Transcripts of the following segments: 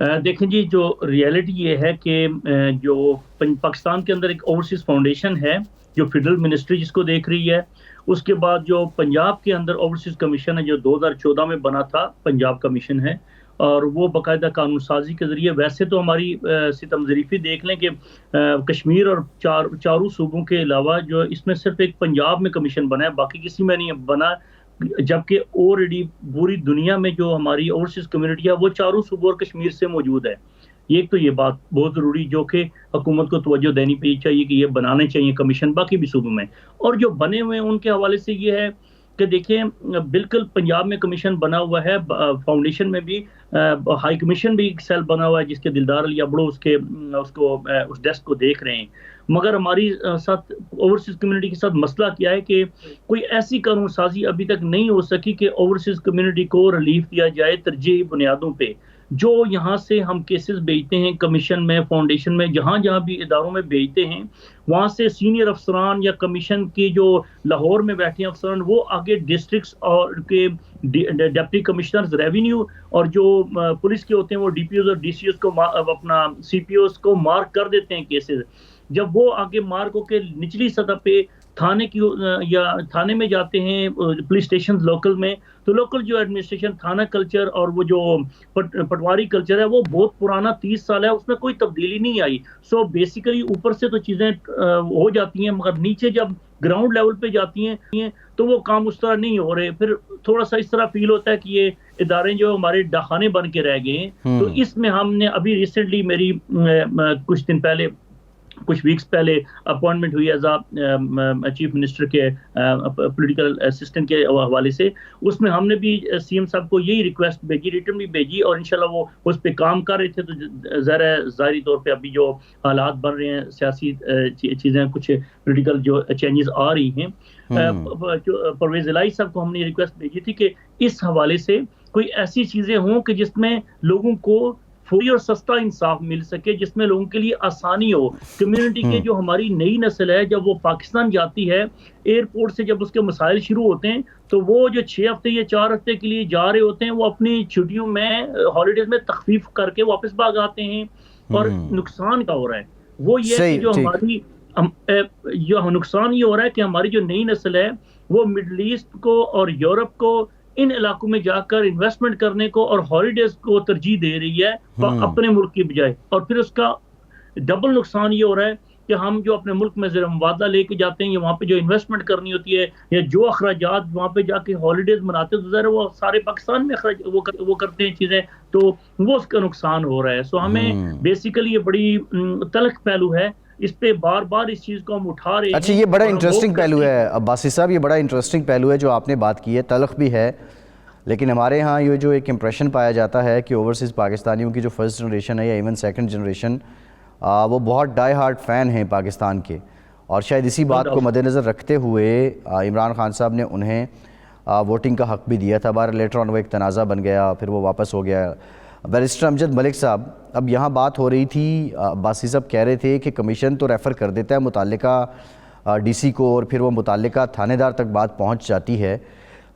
دیکھیں جی، جو ریئلٹی یہ ہے کہ جو پاکستان کے اندر ایک اوورسیز فاؤنڈیشن ہے جو فیڈرل منسٹری جس کو دیکھ رہی ہے. اس کے بعد جو پنجاب کے اندر اوورسیز کمیشن ہے جو 2014 میں بنا تھا، پنجاب کمیشن ہے، اور وہ باقاعدہ قانون سازی کے ذریعے. ویسے تو ہماری ستم ظریفی دیکھ لیں کہ کشمیر اور چاروں صوبوں کے علاوہ جو اس میں صرف ایک پنجاب میں کمیشن بنا ہے، باقی کسی میں نہیں بنا، جبکہ آلریڈی پوری دنیا میں جو ہماری اوورسیز کمیونٹی ہے وہ چاروں صوبوں اور کشمیر سے موجود ہے. ایک تو یہ بات بہت ضروری جو کہ حکومت کو توجہ دینی چاہیے کہ یہ بنانے چاہیے کمیشن باقی بھی صوبوں میں. اور جو بنے ہوئے ہیں ان کے حوالے سے یہ ہے کہ دیکھیں بالکل پنجاب میں کمیشن بنا ہوا ہے، فاؤنڈیشن میں بھی ہائی کمیشن بھی ایک سیل بنا ہوا ہے جس کے دلدار علی ابڑو اس ڈیسک کو دیکھ رہے ہیں. مگر ہماری ساتھ اوورسیز کمیونٹی کے ساتھ مسئلہ کیا ہے کہ کوئی ایسی قانون سازی ابھی تک نہیں ہو سکی کہ اوورسیز کمیونٹی کو ریلیف دیا جائے ترجیحی بنیادوں پہ. جو یہاں سے ہم کیسز بھیجتے ہیں کمیشن میں، فاؤنڈیشن میں، جہاں بھی اداروں میں بھیجتے ہیں، وہاں سے سینئر افسران یا کمیشن کی جو لاہور میں بیٹھے ہیں افسران، وہ آگے ڈسٹرکٹس اور کے ڈپٹی کمشنرز ریونیو اور جو پولیس کے ہوتے ہیں وہ ڈی پی اوز اور ڈی سی اوز کو اپنا سی پی اوز کو مارک کر دیتے ہیں کیسز. جب وہ آگے مارک ہو کے نچلی سطح پہ تھانے میں جاتے ہیں، پولیس اسٹیشن لوکل میں، تو لوکل جو ایڈمنسٹریشن تھانہ کلچر اور وہ جو پٹواری کلچر ہے وہ بہت پرانا 30 سال ہے، اس میں کوئی تبدیلی نہیں آئی. سو بیسیکلی اوپر سے تو چیزیں ہو جاتی ہیں مگر نیچے جب گراؤنڈ لیول پہ جاتی ہیں تو وہ کام اس طرح نہیں ہو رہے. پھر تھوڑا سا اس طرح فیل ہوتا ہے کہ یہ ادارے جو ہمارے ڈاکخانے بن کے رہ گئے ہیں. تو اس میں ہم نے ابھی ریسنٹلی میری کچھ ویکس پہلے اپوائنٹمنٹ ہوئی ایز چیف منسٹر کے پولیٹیکل اسسٹنٹ کے حوالے سے. اس میں ہم نے بھی سی ایم صاحب کو یہی ریکویسٹ بھیجی، ریٹرن بھی بھیجی، اور انشاءاللہ وہ اس پہ کام کر رہے تھے. تو ظاہری طور پہ ابھی جو حالات بن رہے ہیں، سیاسی چیزیں، کچھ پولیٹیکل جو چینجز آ رہی ہیں، پرویز الہی صاحب کو ہم نے ریکویسٹ بھیجی تھی کہ اس حوالے سے کوئی ایسی چیزیں ہوں کہ جس میں لوگوں کو فوری اور سستا انصاف مل سکے، جس میں لوگوں کے لیے آسانی ہو. کمیونٹی کے جو ہماری نئی نسل ہے جب وہ پاکستان جاتی ہے، ایئرپورٹ سے جب اس کے مسائل شروع ہوتے ہیں تو وہ جو 6 ہفتے یا 4 ہفتے کے لیے جا رہے ہوتے ہیں وہ اپنی چھٹیوں میں ہالیڈیز میں تخفیف کر کے واپس بھاگ آتے ہیں. اور نقصان کیا ہو رہا ہے وہ یہ ہے کہ جو ہماری نقصان یہ ہو رہا ہے کہ ہماری جو نئی نسل ہے وہ مڈل ایسٹ کو اور یورپ کو، ان علاقوں میں جا کر انویسٹمنٹ کرنے کو اور ہالیڈیز کو ترجیح دے رہی ہے اپنے ملک کی بجائے. اور پھر اس کا ڈبل نقصان یہ ہو رہا ہے کہ ہم جو اپنے ملک میں زیر مبادلہ لے کے جاتے ہیں یا وہاں پہ جو انویسٹمنٹ کرنی ہوتی ہے یا جو اخراجات وہاں پہ جا کے ہالیڈیز مناتے ہیں تو ظاہر وہ سارے پاکستان میں وہ کرتے ہیں چیزیں، تو وہ اس کا نقصان ہو رہا ہے. سو ہمیں بیسیکلی یہ بڑی تلخ پہلو ہے، اس پہ بار بار اس چیز کو ہم اٹھا رہے ہیں. اچھا، یہ بڑا انٹرسٹنگ پہلو ہے عباسی صاحب، یہ بڑا انٹرسٹنگ پہلو ہے جو آپ نے بات کی ہے، تلخ بھی ہے. لیکن ہمارے ہاں یہ جو ایک امپریشن پایا جاتا ہے کہ اوورسیز پاکستانیوں کی جو فرسٹ جنریشن ہے یا ایون سیکنڈ جنریشن، وہ بہت ڈائی ہارڈ فین ہیں پاکستان کے، اور شاید اسی بات کو مد نظر رکھتے ہوئے عمران خان صاحب نے انہیں ووٹنگ کا حق بھی دیا تھا. بار لیٹر آن وہ ایک تنازع بن گیا، پھر وہ واپس ہو گیا. بیرسٹر امجد ملک صاحب، اب یہاں بات ہو رہی تھی، عباسی صاحب کہہ رہے تھے کہ کمیشن تو ریفر کر دیتا ہے متعلقہ ڈی سی کو اور پھر وہ متعلقہ تھانے دار تک بات پہنچ جاتی ہے،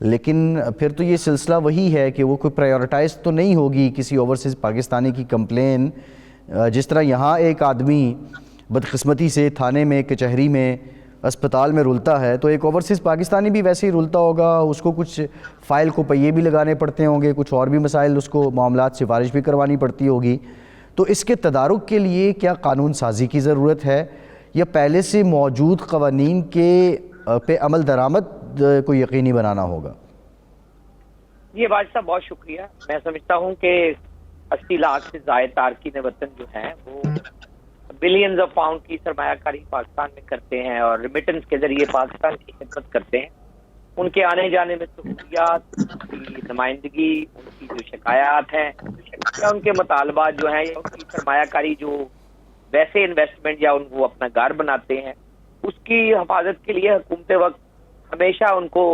لیکن پھر تو یہ سلسلہ وہی ہے کہ وہ کوئی پرائیورٹائز تو نہیں ہوگی کسی اوورسیز پاکستانی کی کمپلین. جس طرح یہاں ایک آدمی بدقسمتی سے تھانے میں، کچہری میں، اسپتال میں رلتا ہے تو ایک اوورسیز پاکستانی بھی ویسے ہی رلتا ہوگا. اس کو کچھ فائل کو پہیے بھی لگانے پڑتے ہوں گے، کچھ اور بھی مسائل، اس کو معاملات سفارش بھی کروانی پڑتی ہوگی. تو اس کے تدارک کے لیے کیا قانون سازی کی ضرورت ہے یا پہلے سے موجود قوانین کے پہ عمل درآمد کو یقینی بنانا ہوگا؟ یہ باجی صاحب بہت شکریہ. میں سمجھتا ہوں کہ 80 لاکھ سے زائد تارکین وطن جو ہیں وہ بلینز آف پاؤنڈ کی سرمایہ کاری پاکستان میں کرتے ہیں اور ریمیٹنس کے ذریعے پاکستان کی خدمت کرتے ہیں. ان کے آنے جانے میں سہولیات، ان کی نمائندگی، ان کی جو شکایات ہیں یا ان کے مطالبات جو ہیں یا ان کی سرمایہ کاری جو ویسے انویسٹمنٹ یا ان کو اپنا گھر بناتے ہیں، اس کی حفاظت کے لیے حکومت وقت ہمیشہ ان کو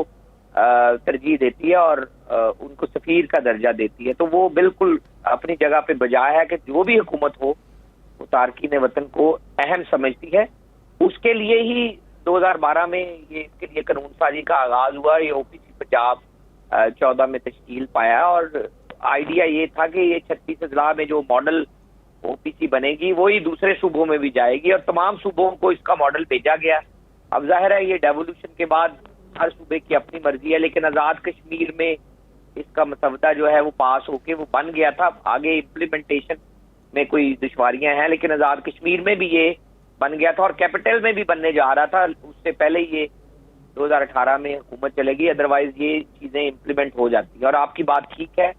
ترجیح دیتی ہے اور ان کو سفیر کا درجہ دیتی ہے. تو وہ بالکل اپنی جگہ پہ بجا ہے کہ جو بھی حکومت ہو وہ تارکین وطن کو اہم سمجھتی ہے. اس کے لیے ہی 2012 میں یہ اس کے لیے قانون سازی کا آغاز ہوا. یہ او پی سی پنجاب 14 میں تشکیل پایا اور آئیڈیا یہ تھا کہ یہ 36 اضلاع میں جو ماڈل OPC بنے گی وہی دوسرے صوبوں میں بھی جائے گی، اور تمام صوبوں کو اس کا ماڈل بھیجا گیا۔ اب ظاہر ہے یہ ڈیوولوشن کے بعد ہر صوبے کی اپنی مرضی ہے، لیکن آزاد کشمیر میں اس کا مسودہ جو ہے وہ پاس ہو کے وہ بن گیا تھا۔ آگے امپلیمنٹیشن میں کوئی دشواریاں ہیں، لیکن آزاد کشمیر میں بھی یہ بن گیا تھا، اور کیپٹل میں بھی بننے جا رہا تھا۔ اس سے پہلے یہ 2018 میں حکومت چلے گی، ادروائز یہ چیزیں امپلیمنٹ ہو جاتی ہیں۔ اور آپ کی بات ٹھیک ہے،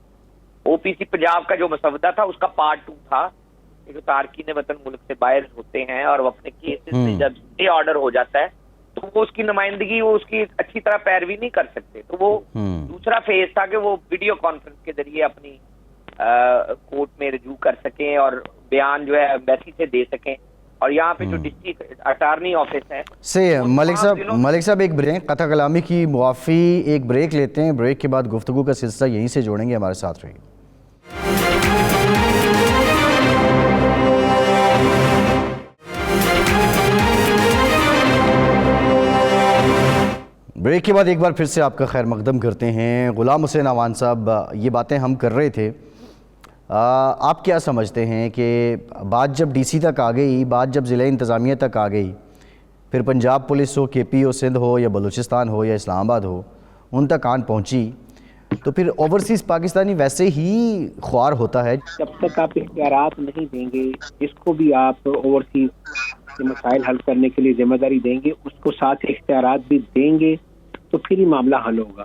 OPC پنجاب کا جو مسودہ تھا اس کا پارٹ 2 تھا، جو تارکین وطن ملک سے باہر ہوتے ہیں اور وہ اپنے کیسز میں جب یہ آرڈر ہو جاتا ہے تو وہ اس کی نمائندگی وہ اس کی اچھی طرح پیروی نہیں کر سکتے، تو وہ دوسرا فیز تھا کہ وہ ویڈیو کانفرنس کے ذریعے اپنی کورٹ میں رجوع کر سکیں اور بیان جو ہے ایمبیسی سے دے سکیں۔ اور یہاں پہ جو ڈسٹرکٹ اٹارنی آفس ہے سے ملک صاحب ایک بریک، قطع کلامی کی معافی، ایک بریک لیتے ہیں، بریک کے بعد گفتگو کا سلسلہ یہیں سے جوڑیں گے، ہمارے ساتھ رہیے۔ بریک کے بعد ایک بار پھر سے آپ کا خیر مقدم کرتے ہیں۔ غلام حسین اعوان صاحب، یہ باتیں ہم کر رہے تھے، آپ کیا سمجھتے ہیں کہ بات جب DC تک آ گئی، بات جب ضلع انتظامیہ تک آ گئی، پھر پنجاب پولیس ہو، KP ہو، سندھ ہو یا بلوچستان ہو یا اسلام آباد ہو، ان تک آن پہنچی، تو پھر اوورسیز پاکستانی ویسے ہی خوار ہوتا ہے۔ جب تک آپ اختیارات نہیں دیں گے، جس کو بھی آپ اوورسیز کے مسائل حل کرنے کے لیے ذمہ داری دیں گے، اس کو ساتھ اختیارات بھی دیں گے تو پھر ہی معاملہ حل ہوگا۔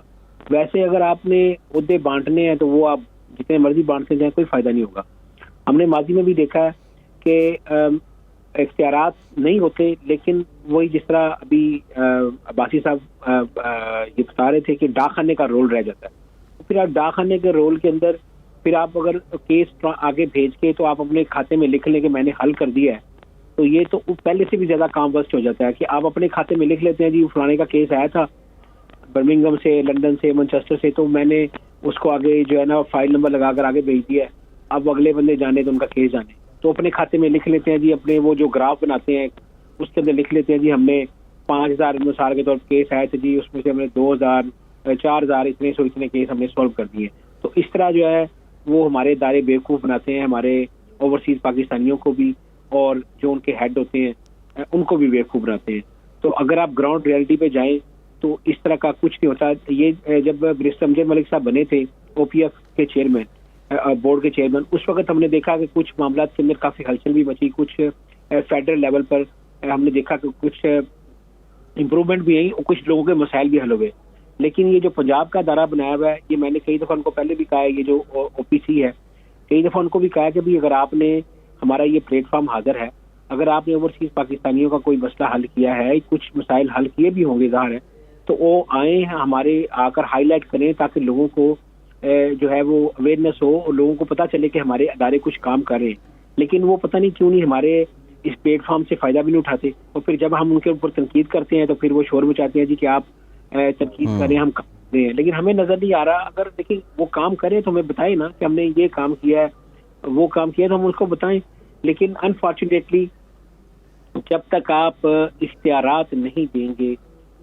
ویسے اگر آپ نے عہدے بانٹنے ہیں تو وہ آپ جتنے مرضی بانٹتے جائیں، کوئی فائدہ نہیں ہوگا۔ ہم نے ماضی میں بھی دیکھا ہے کہ اختیارات نہیں ہوتے، لیکن وہی جس طرح ابھی عباسی صاحب یہ بتا رہے تھے کہ ڈاک خانے کا رول رہ جاتا ہے، پھر آپ ڈاک خانے کے رول کے اندر پھر آپ اگر کیس آگے بھیج کے تو آپ اپنے کھاتے میں لکھ لیں کہ میں نے حل کر دیا ہے، تو یہ تو پہلے سے بھی زیادہ کام وسٹ ہو جاتا ہے کہ آپ اپنے کھاتے میں لکھ لیتے ہیں جی فلانے کا کیس آیا تھا برمنگھم سے، لندن سے، مانچسٹر سے، تو میں نے اس کو آگے جو ہے نا فائل نمبر لگا کر آگے بھیج دیا ہے، اب اگلے بندے جانے تو ان کا کیس جانے، تو اپنے کھاتے میں لکھ لیتے ہیں جی، اپنے وہ جو گراف بناتے ہیں اس کے اندر لکھ لیتے ہیں جی ہم نے 5000 مثال کے طور پر کیس آئے تھے جی، اس میں سے ہم نے 2000 4000 اتنے کیس ہم نے سولو کر دیے۔ تو اس طرح جو ہے وہ ہمارے ادارے بیوقوف بناتے ہیں، ہمارے اوورسیز پاکستانیوں کو بھی، اور جو ان کے ہیڈ ہوتے ہیں ان کو بھی بیوقوف بناتے ہیں۔ تو اگر آپ گراؤنڈ ریئلٹی پہ جائیں تو اس طرح کا کچھ نہیں ہوتا۔ یہ جب بیرسٹر امجد ملک صاحب بنے تھے OPF کے چیئرمین، بورڈ کے چیئرمین، اس وقت ہم نے دیکھا کہ کچھ معاملات کے اندر کافی ہلچل بھی مچی، کچھ فیڈرل لیول پر ہم نے دیکھا کہ کچھ امپروومنٹ بھی آئی اور کچھ لوگوں کے مسائل بھی حل ہوئے۔ لیکن یہ جو پنجاب کا ادارہ بنایا ہوا ہے، یہ میں نے کئی دفعہ ان کو پہلے بھی کہا ہے، یہ جو OPC ہے، کئی دفعہ ان کو بھی کہا کہ بھی اگر آپ نے ہمارا یہ پلیٹ فارم حاضر ہے، اگر آپ نے اوورسیز پاکستانیوں کا کوئی مسئلہ حل کیا ہے، کچھ مسائل حل کیے بھی ہوں گے ظاہر ہے، تو وہ آئیں ہمارے آ کر ہائی لائٹ کریں تاکہ لوگوں کو جو ہے وہ اویئرنیس ہو اور لوگوں کو پتہ چلے کہ ہمارے ادارے کچھ کام کر رہے ہیں۔ لیکن وہ پتہ نہیں کیوں نہیں ہمارے اس پلیٹ فارم سے فائدہ بھی نہیں اٹھاتے، اور پھر جب ہم ان کے اوپر تنقید کرتے ہیں تو پھر وہ شور مچاتے ہیں جی کہ آپ تنقید کریں، ہم کام کرتے ہیں، لیکن ہمیں نظر نہیں آ رہا۔ اگر دیکھیں وہ کام کریں تو ہمیں بتائیں نا کہ ہم نے یہ کام کیا ہے، وہ کام کیا ہے، تو ہم اس کو بتائیں۔ لیکن انفارچونیٹلی جب تک آپ اختیارات نہیں دیں گے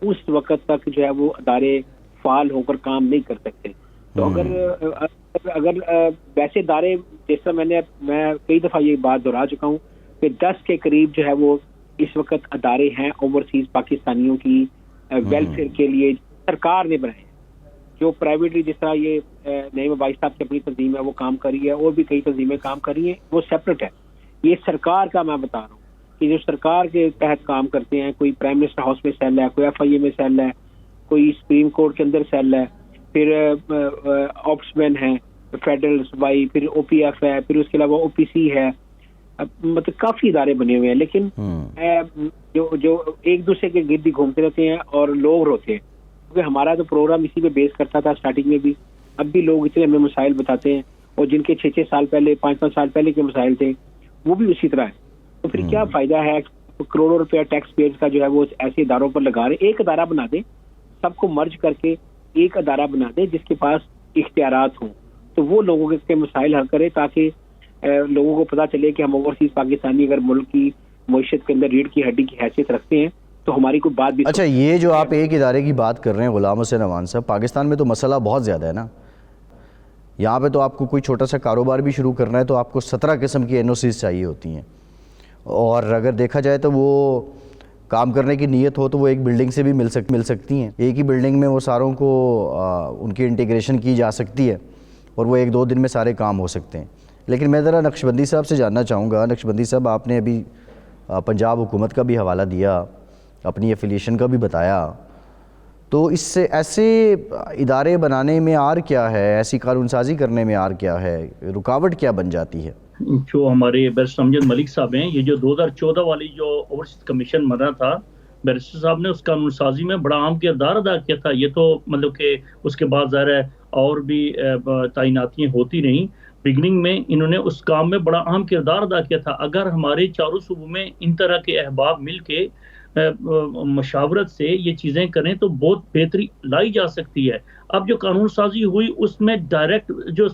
اس وقت تک جو ہے وہ ادارے فعال ہو کر کام نہیں کر سکتے۔ تو اگر ویسے ادارے، جیسا میں کئی دفعہ یہ بات دہرا چکا ہوں کہ 10 کے قریب جو ہے وہ اس وقت ادارے ہیں اوورسیز پاکستانیوں کی ویلفیئر کے لیے سرکار نے بنائے ہیں، جو پرائیویٹلی جس طرح یہ نعیم عباسی صاحب کی اپنی تنظیم ہے وہ کام کر رہی ہے، اور بھی کئی تنظیمیں کام کر رہی ہیں، وہ سیپریٹ ہے۔ یہ سرکار کا میں بتا رہا ہوں کہ جو سرکار کے تحت کام کرتے ہیں، کوئی پرائم منسٹر ہاؤس میں سیل ہے، کوئی FIA میں سیل ہے، کوئی سپریم کورٹ کے اندر سیل ہے، پھر آپس مین ہے، فیڈرل صوبائی، پھر OPF ہے، پھر اس کے علاوہ OPC ہے، مطلب کافی ادارے بنے ہوئے ہیں، لیکن جو ایک دوسرے کے گرد ہی گھومتے رہتے ہیں اور لوگ روتے ہیں، کیونکہ ہمارا تو پروگرام اسی پہ بیس کرتا تھا اسٹارٹنگ میں بھی، اب بھی لوگ اتنے ہمیں مسائل بتاتے ہیں، اور جن کے 6 سال پہلے 5 سال پہلے کے مسائل تھے وہ بھی اسی طرح ہے۔ تو پھر کیا فائدہ ہے کروڑوں روپیہ ٹیکس پیئرز کا جو ہے وہ ایسے اداروں پر لگا رہے۔ ایک ادارہ بنا دیں، سب کو مرج کر کے ایک ادارہ بنا دیں جس کے پاس اختیارات ہوں، تو وہ لوگوں کے مسائل حل کرے، تاکہ لوگوں کو پتہ چلے کہ ہم اوورسیز پاکستانی اگر ملک کی معیشت کے اندر ریڑھ کی ہڈی کی حیثیت رکھتے ہیں تو ہماری کوئی بات بھی۔ اچھا، یہ جو آپ ایک ادارے کی بات کر رہے ہیں غلام حسین اعوان صاحب، پاکستان میں تو مسئلہ بہت زیادہ ہے نا، یہاں پہ تو آپ کو کوئی چھوٹا سا کاروبار بھی شروع کرنا ہے تو آپ کو 17 قسم کی NOCs چاہیے ہوتی ہیں، اور اگر دیکھا جائے تو وہ کام کرنے کی نیت ہو تو وہ ایک بلڈنگ سے بھی مل سکتی ہیں، ایک ہی بلڈنگ میں وہ ساروں کو ان کی انٹیگریشن کی جا سکتی ہے اور وہ 1-2 دن میں سارے کام ہو سکتے ہیں۔ لیکن میں ذرا نقشبندی صاحب سے جاننا چاہوں گا، نقشبندی صاحب آپ نے ابھی پنجاب حکومت کا بھی حوالہ دیا، اپنی ایفیلیشن کا بھی بتایا، تو اس سے ایسے ادارے بنانے میں آر کیا ہے، ایسی قانون سازی کرنے میں آر کیا ہے، رکاوٹ کیا بن جاتی ہے؟ جو ہمارے بیرسٹر امجد ملک صاحب ہیں، یہ جو 2014 والی جو اوورسیز کمیشن بنا تھا، بیرسٹر صاحب نے اس قانون سازی میں بڑا اہم کردار ادا کیا تھا۔ یہ تو مطلب کہ اس کے بعد ظاہر ہے اور بھی تعیناتیاں ہوتی رہیں، بگننگ میں انہوں نے اس کام میں بڑا اہم کردار ادا کیا تھا۔ اگر ہمارے چاروں صوبوں میں ان طرح کے احباب مل کے مشاورت سے یہ چیزیں کریں تو بہت بہتری لائی جا سکتی ہے۔ اب جو قانون سازی ہوئی اس میں ڈائریکٹ جو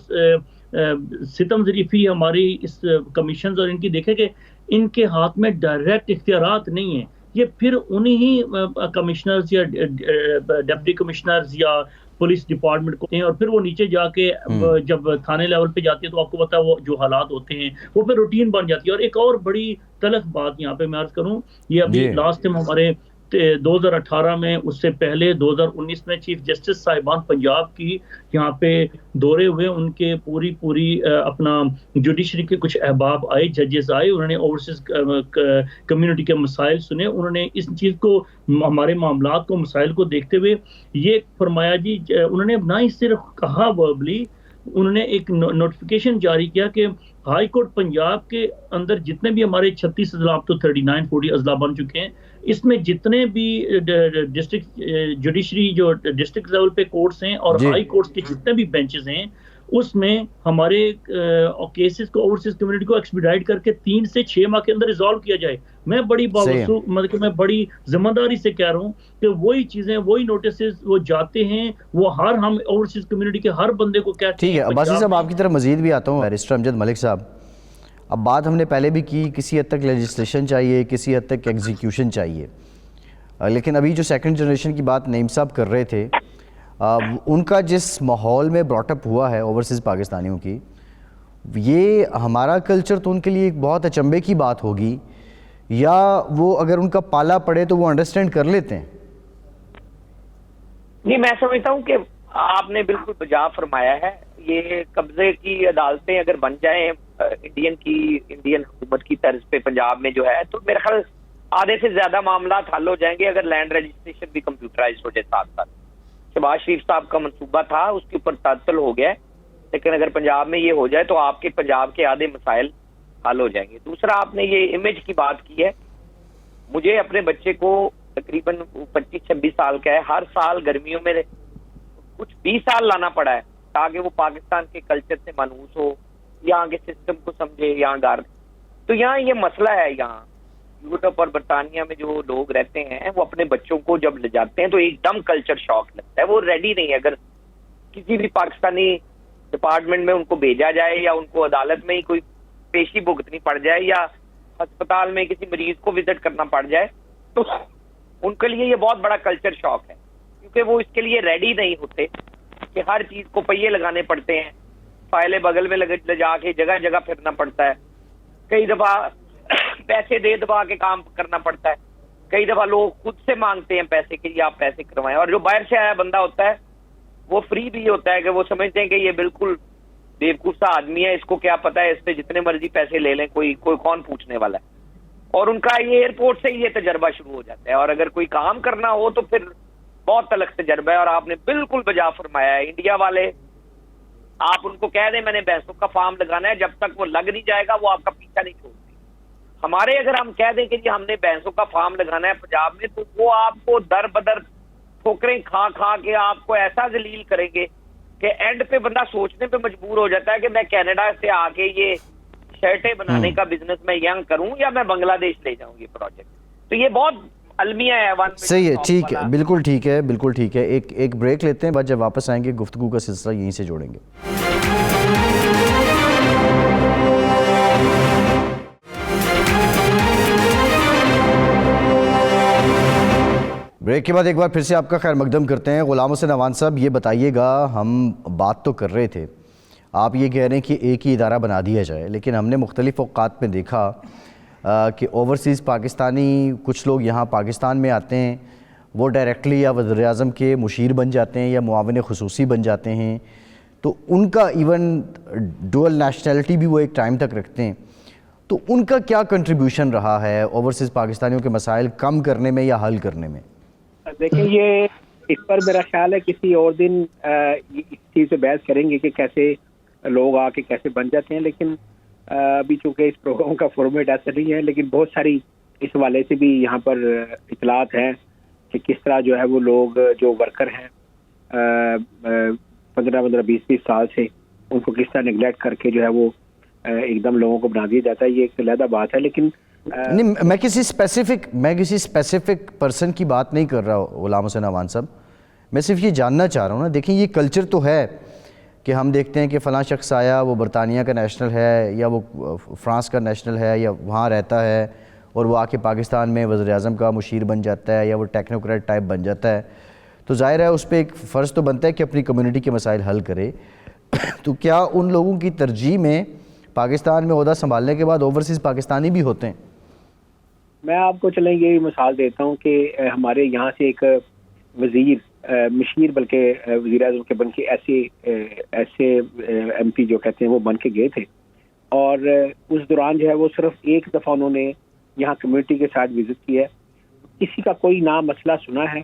ستم ظریفی ہماری اس کمیشنز اور ان کی دیکھیں کہ ان کے ہاتھ میں ڈائریکٹ اختیارات نہیں ہیں، یہ پھر انہی کمشنرز یا ڈپٹی کمشنرز یا پولیس ڈپارٹمنٹ کو ہیں، اور پھر وہ نیچے جا کے جب تھانے لیول پہ جاتی ہے تو آپ کو پتا ہے وہ جو حالات ہوتے ہیں وہ پھر روٹین بن جاتی ہے۔ اور ایک اور بڑی تلخ بات یہاں پہ میں عرض کروں، یہ ابھی لاسٹ ٹائم ہمارے 2018 میں، اس سے پہلے 2019 میں چیف جسٹس صاحبان پنجاب کی یہاں پہ دورے ہوئے، ان کے پوری اپنا جوڈیشری کے کچھ احباب آئے، ججز آئے، انہوں نے اوورسیز کمیونٹی کے مسائل سنے، انہوں نے اس چیز کو، ہمارے معاملات کو، مسائل کو دیکھتے ہوئے یہ فرمایا جی، انہوں نے نہ ہی صرف کہا وربلی، انہوں نے ایک نوٹیفیکیشن جاری کیا کہ ہائی کورٹ پنجاب کے اندر جتنے بھی ہمارے 36 اضلاع، تو 39-40 اضلاع بن چکے ہیں، اس میں جتنے بھی ڈسٹرکٹ جوڈیشری جو ڈسٹرکٹ لیول پہ کورٹس ہیں اور ہائی کورٹس کے جتنے بھی بینچز ہیں، اس میں ہمارے کیسز کو، اوورسیز کمیونٹی کو ایکسپیڈائٹ کر کے 3 سے 6 ماہ کے اندر ریزالو کیا جائے۔ میں بڑی باوسو مطلب کہ میں بڑی ذمہ داری سے کہہ رہا ہوں کہ وہی چیزیں، وہی نوٹسز وہ جاتے ہیں، وہ ہم اوورسیز کمیونٹی کے ہر بندے کو کہتے ہیں۔ ٹھیک ہے عباسی صاحب، آپ کی طرف مزید بھی آتا ہوں، بیرسٹر امجد ملک صاحب، اب بات ہم نے پہلے بھی کی، کسی حد تک لیجسلیشن چاہیے، کسی حد تک ایگزیکیوشن چاہیے، لیکن ابھی جو سیکنڈ جنریشن کی بات نعیم صاحب کر رہے تھے، ان کا جس ماحول میں براٹ اپ ہوا ہے اوورسیز پاکستانیوں کی، یہ ہمارا کلچر تو ان کے لیے ایک بہت اچنبے کی بات ہوگی، یا وہ اگر ان کا پالا پڑے تو وہ انڈرسٹینڈ کر لیتے ہیں؟ نہیں، میں سمجھتا ہوں کہ آپ نے بالکل بجا فرمایا ہے۔ یہ قبضے کی عدالتیں اگر بن جائیں انڈین حکومت کی طرز پہ پنجاب میں جو ہے، تو میرے خیال آدھے سے زیادہ معاملات حل ہو جائیں گے اگر لینڈ رجسٹریشن بھی کمپیوٹرائز ہو جائے ساتھ ساتھ۔ شہباز شریف صاحب کا منصوبہ تھا، اس کے اوپر تعطل ہو گیا ہے، لیکن اگر پنجاب میں یہ ہو جائے تو آپ کے پنجاب کے آدھے مسائل حل ہو جائیں گے۔ دوسرا، آپ نے یہ امیج کی بات کی ہے، مجھے اپنے بچے کو تقریباً 25-26 سال کا ہے، ہر سال گرمیوں میں کچھ 20 سال لانا پڑا ہے تاکہ وہ پاکستان کے کلچر سے مانوس ہو، یہاں کے سسٹم کو سمجھے، یہاں تو یہاں یہ مسئلہ ہے۔ یہاں یورپ اور برطانیہ میں جو لوگ رہتے ہیں وہ اپنے بچوں کو جب لے جاتے ہیں تو ایک دم کلچر شاک لگتا ہے، وہ ریڈی نہیں ہے۔ اگر کسی بھی پاکستانی ڈپارٹمنٹ میں ان کو بھیجا جائے یا ان کو عدالت میں ہی کوئی پیشی بھگتنی پڑ جائے یا ہسپتال میں کسی مریض کو وزٹ کرنا پڑ جائے تو ان کے لیے یہ بہت بڑا کلچر شاک ہے، کیونکہ وہ اس کے لیے ریڈی نہیں ہوتے کہ ہر چیز کو پہیے لگانے پڑتے ہیں، فائلیں بغل میں لے جا کے جگہ جگہ پھرنا پڑتا ہے، کئی دفعہ پیسے دے دبا کے کام کرنا پڑتا ہے، کئی دفعہ لوگ خود سے مانگتے ہیں پیسے کہ یہ آپ پیسے کروائیں، اور جو باہر سے آیا بندہ ہوتا ہے وہ فری بھی ہوتا ہے کہ وہ سمجھتے ہیں کہ یہ بالکل بیوقوف سا آدمی ہے، اس کو کیا پتا ہے، اس سے جتنے مرضی پیسے لے لیں، کوئی کون پوچھنے والا ہے، اور ان کا یہ ایئرپورٹ سے ہی یہ تجربہ شروع ہو جاتا ہے۔ اور اگر کوئی کام کرنا ہو تو پھر بہت تلخ تجربہ ہے، اور آپ نے بالکل بجا فرمایا ہے، انڈیا والے آپ ان کو کہہ دیں میں نے بھینسوں کا فارم لگانا ہے، جب تک وہ لگ نہیں جائے گا وہ آپ کا پیچھا نہیں چھوڑتے۔ ہمارے اگر ہم کہہ دیں کہ جی ہم نے بھینسوں کا فارم لگانا ہے پنجاب میں، تو وہ آپ کو در بدر ٹھوکریں کھا کھا کے آپ کو ایسا ذلیل کریں گے کہ اینڈ پہ بندہ سوچنے پہ مجبور ہو جاتا ہے کہ میں کینیڈا سے آ کے یہ شرٹیں بنانے کا بزنس میں یہاں کروں یا میں بنگلہ دیش لے جاؤں یہ پروجیکٹ۔ تو یہ بہت المیہ ہے۔ صحیح ہے، ٹھیک ہے، بالکل ٹھیک ہے، بالکل ٹھیک ہے۔ ایک بریک لیتے ہیں، بعد جب واپس آئیں گے گفتگو کا سلسلہ یہیں سے جوڑیں گے۔ بریک کے بعد ایک بار پھر سے آپ کا خیر مقدم کرتے ہیں۔ غلام حسین اعوان صاحب، یہ بتائیے گا، ہم بات تو کر رہے تھے آپ یہ کہہ رہے ہیں کہ ایک ہی ادارہ بنا دیا جائے، لیکن ہم نے مختلف اوقات میں دیکھا کہ اوورسیز پاکستانی کچھ لوگ یہاں پاکستان میں آتے ہیں، وہ ڈائریکٹلی یا وزیر اعظم کے مشیر بن جاتے ہیں یا معاون خصوصی بن جاتے ہیں، تو ان کا ایون ڈوئل نیشنلٹی بھی وہ ایک ٹائم تک رکھتے ہیں. تو ان کا کیا کنٹریبیوشن رہا ہے اوورسیز پاکستانیوں کے مسائل کم کرنے میں یا حل کرنے میں؟ دیکھیں یہ اس پر میرا خیال ہے کسی اور دن اس چیز سے بحث کریں گے کہ کیسے لوگ آ کے کیسے بن جاتے ہیں، لیکن ابھی چونکہ اس پروگرام کا فارمیٹ ایسا نہیں ہے، لیکن بہت ساری اس حوالے سے بھی یہاں پر اطلاعات ہیں کہ کس طرح جو ہے وہ لوگ جو ورکر ہیں 15-20 سال سے ان کو کس طرح نگلیکٹ کر کے جو ہے وہ ایک دم لوگوں کو بنا دیا جاتا ہے. یہ ایک علیحدہ بات ہے، لیکن نہیں، میں کسی اسپیسیفک پرسن کی بات نہیں کر رہا غلام حسین اعوان صاحب، میں صرف یہ جاننا چاہ رہا ہوں نا. دیکھیں یہ کلچر تو ہے کہ ہم دیکھتے ہیں کہ فلاں شخص آیا، وہ برطانیہ کا نیشنل ہے یا وہ فرانس کا نیشنل ہے یا وہاں رہتا ہے، اور وہ آ کے پاکستان میں وزیر اعظم کا مشیر بن جاتا ہے یا وہ ٹیکنوکریٹ ٹائپ بن جاتا ہے، تو ظاہر ہے اس پہ ایک فرض تو بنتا ہے کہ اپنی کمیونٹی کے مسائل حل کرے. تو کیا ان لوگوں کی ترجیح میں پاکستان میں عہدہ سنبھالنے کے بعد اوورسیز پاکستانی بھی ہوتے ہیں؟ میں آپ کو چلیں یہی مثال دیتا ہوں کہ ہمارے یہاں سے ایک مشیر بلکہ وزیر اعظم کے بن کے ایسے ایم پی جو کہتے ہیں وہ بن کے گئے تھے، اور اس دوران جو ہے وہ صرف ایک دفعہ انہوں نے یہاں کمیونٹی کے ساتھ وزٹ کیا ہے، کسی کا کوئی نہ مسئلہ سنا ہے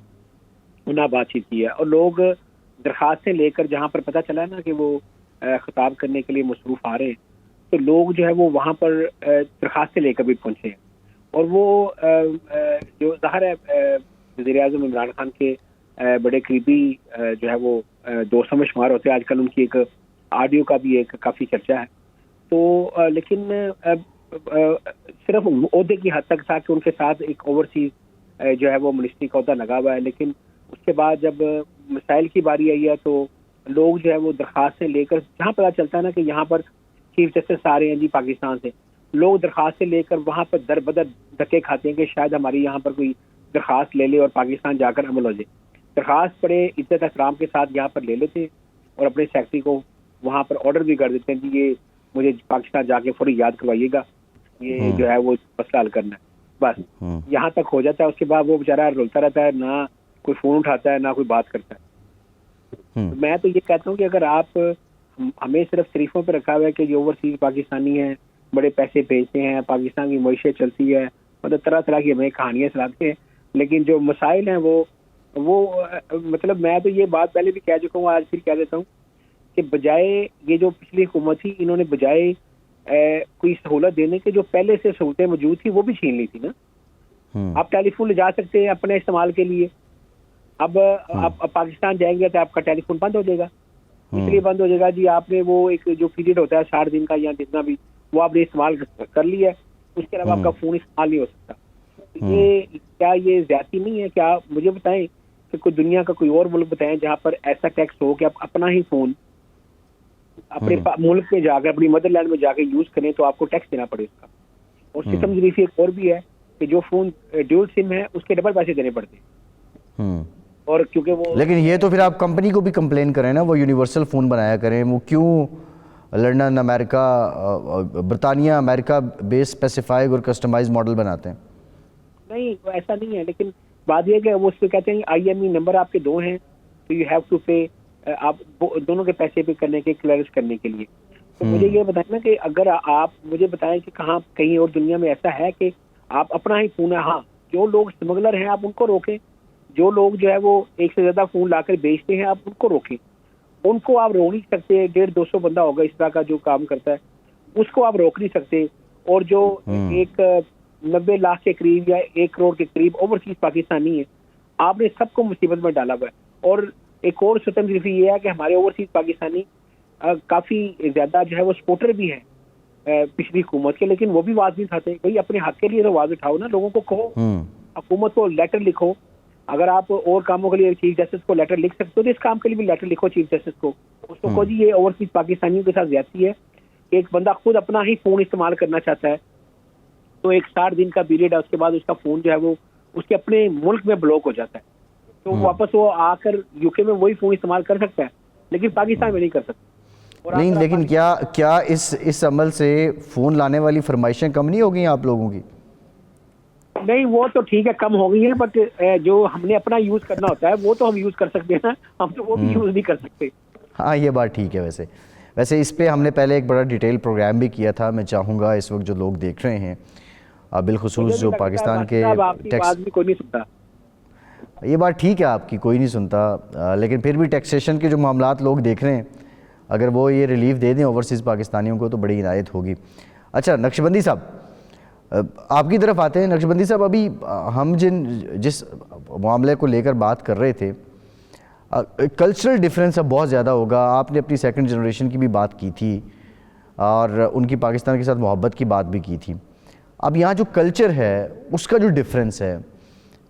نہ بات چیت کی ہے، اور لوگ درخواستیں لے کر جہاں پر پتہ چلا نا کہ وہ خطاب کرنے کے لیے مصروف آ رہے ہیں، تو لوگ جو ہے وہ وہاں پر درخواستیں لے کر بھی پہنچے ہیں. اور وہ جو ظاہر ہے وزیر اعظم عمران خان کے بڑے قریبی جو ہے وہ دوست میں شمار ہوتے ہیں. آج کل ان کی ایک آڈیو کا بھی ایک کافی چرچا ہے، تو لیکن صرف عہدے کی حد تک تھا کہ ان کے ساتھ ایک اوورسیز جو ہے وہ منسٹری کا عہدہ لگا ہوا ہے، لیکن اس کے بعد جب مسائل کی باری آئی ہے تو لوگ جو ہے وہ درخواستیں لے کر، جہاں پتہ چلتا ہے نا کہ یہاں پر چیف جسٹس آ رہے ہیں جی پاکستان سے، لوگ درخواستیں لے کر وہاں پر در بدر دھکے کھاتے ہیں کہ شاید ہماری یہاں پر کوئی درخواست لے لے اور پاکستان جا کر عمل ہو جائے. درخواست بڑے عزت احترام کے ساتھ یہاں پر لے لیتے ہیں اور اپنے سیکٹری کو وہاں پر آرڈر بھی کر دیتے ہیں کہ یہ مجھے پاکستان جا کے فوری یاد کروائیے گا، یہ جو ہے وہ مسئلہ حل کرنا ہے. بس یہاں تک ہو جاتا ہے. اس کے بعد وہ بیچارہ رولتا رہتا ہے، نہ کوئی فون اٹھاتا ہے نہ کوئی بات کرتا ہے. میں تو یہ کہتا ہوں کہ اگر آپ ہمیں صرف تعریفوں پہ رکھا ہوا ہے کہ یہ اوورسیز پاکستانی ہیں، بڑے پیسے بھیجتے ہیں، پاکستان کی معیشت چلتی ہے، مطلب طرح طرح کی ہمیں کہانیاں سناتے ہیں، لیکن جو مسائل ہیں وہ مطلب میں تو یہ بات پہلے بھی کہہ چکا ہوں، آج پھر کہہ دیتا ہوں کہ بجائے یہ جو پچھلی حکومت تھی، انہوں نے بجائے کوئی سہولت دینے کے جو پہلے سے سہولتیں موجود تھی وہ بھی چھین لی تھی نا. آپ ٹیلی فون لے جا سکتے ہیں اپنے استعمال کے لیے، اب آپ پاکستان جائیں گے تو آپ کا ٹیلی فون بند ہو جائے گا. اس لیے بند ہو جائے گا جی آپ نے وہ ایک جو پیریڈ ہوتا ہے 60 دن کا یا جتنا بھی، وہ آپ نے استعمال کر لیا ہے، اس کے علاوہ آپ کا فون استعمال نہیں ہو سکتا. یہ زیادتی نہیں ہے؟ کیا مجھے بتائیں کہ کوئی دنیا کا کوئی اور ملک بتائیں جہاں پر ایسا ٹیکس ہو کہ آپ اپنا ہی فون اپنے ملک میں جا کر اپنی مدر لینڈ میں جا کے یوز کریں تو آپ کو ٹیکس دینا پڑے اس کا. اور سسٹم ضریفی ایک اور بھی ہے کہ جو فون ڈیول سم ہے اس کے ڈبل پیسے دینے پڑتے ہیں. اور کیونکہ وہ لیکن یہ تو پھر آپ کمپنی کو بھی کمپلین کریں نا، وہ یونیورسل فون بنایا کریں. وہ کیوں لنڈن، امریکہ، برطانیہ، امریکہ بیس اسپیسیفائڈ اور کسٹمائز ماڈل بناتے ہیں؟ نہیں ایسا نہیں ہے، لیکن بات یہ کہ وہ اس پہ کہتے ہیں آئی ایم ای نمبر آپ کے 2 ہیں تو یو ہیو ٹو پے، آپ دونوں کے پیسے پے کرنے کے کلیئرس کرنے کے لیے. تو مجھے یہ بتائیں نا کہ اگر آپ مجھے بتائیں کہ کہاں کہیں اور دنیا میں ایسا ہے کہ آپ اپنا ہی فون ہے. ہاں جو لوگ اسمگلر ہیں آپ ان کو روکیں، جو لوگ جو ہے وہ ایک سے زیادہ فون لا کر بیچتے ہیں آپ ان کو روکیں. ان کو آپ روک نہیں سکتے. 150-200 بندہ ہوگا اس طرح کا جو کام کرتا ہے، اس کو آپ روک نہیں سکتے. اور جو ایک 90 لاکھ کے قریب یا 1 کروڑ کے قریب اوورسیز پاکستانی ہے، آپ نے سب کو مصیبت میں ڈالا ہوا ہے. اور ایک اور ستم ضریفی یہ ہے کہ ہمارے اوورسیز پاکستانی کافی زیادہ جو ہے وہ سپورٹر بھی ہیں پچھلی حکومت کے، لیکن وہ بھی آواز نہیں اٹھاتے. بھائی اپنے حق کے لیے تو آواز اٹھاؤ نا، لوگوں کو کہو، حکومت کو لیٹر لکھو. اگر آپ اور کاموں کے لیے چیف جسٹس کو لیٹر لکھ سکتے ہو تو اس کام کے لیے بھی لیٹر لکھو چیف جسٹس کو. اس کو کہو جی یہ اوورسیز پاکستانیوں کے ساتھ زیادتی ہے کہ ایک بندہ خود اپنا ہی فون استعمال کرنا چاہتا ہے تو ایک 60 دن کا پیریڈ ہے، اس کے بعد اس کا فون جو ہے وہ اس کے اپنے ملک میں بلاک ہو جاتا ہے، تو واپس وہ آ کر UK میں وہی فون استعمال کر سکتا ہے لیکن پاکستان میں نہیں کر سکتا. نہیں لیکن کیا اس عمل سے فون لانے والی فرمائشیں کم نہیں ہو گئی آپ لوگوں کی؟ نہیں وہ تو ٹھیک ہے کم ہو گئی ہے، بٹ جو ہم نے اپنا یوز کرنا ہوتا ہے وہ تو ہم یوز کر سکتے ہیں نا، ہم تو وہ بھی یوز نہیں کر سکتے. ہاں یہ بات ٹھیک ہے. ویسے اس پہ ہم نے پہلے ایک بڑا ڈیٹیل پروگرام بھی کیا تھا. میں چاہوں گا اس وقت جو لوگ دیکھ رہے ہیں بالخصوص جو پاکستان کے ٹیکس، کوئی نہیں سنتا. یہ بات ٹھیک ہے آپ کی، کوئی نہیں سنتا، لیکن پھر بھی ٹیکسیشن کے جو معاملات لوگ دیکھ رہے ہیں، اگر وہ یہ ریلیف دے دیں اوورسیز پاکستانیوں کو تو بڑی عنایت ہوگی. اچھا نقشبندی صاحب آپ کی طرف آتے ہیں. نقشبندی صاحب ابھی ہم جس معاملے کو لے کر بات کر رہے تھے، کلچرل ڈیفرنس اب بہت زیادہ ہوگا. آپ نے اپنی سیکنڈ جنریشن کی بھی بات کی تھی اور ان کی پاکستان کے ساتھ محبت کی بات بھی کی تھی. اب یہاں جو کلچر ہے اس کا جو ڈیفرنس ہے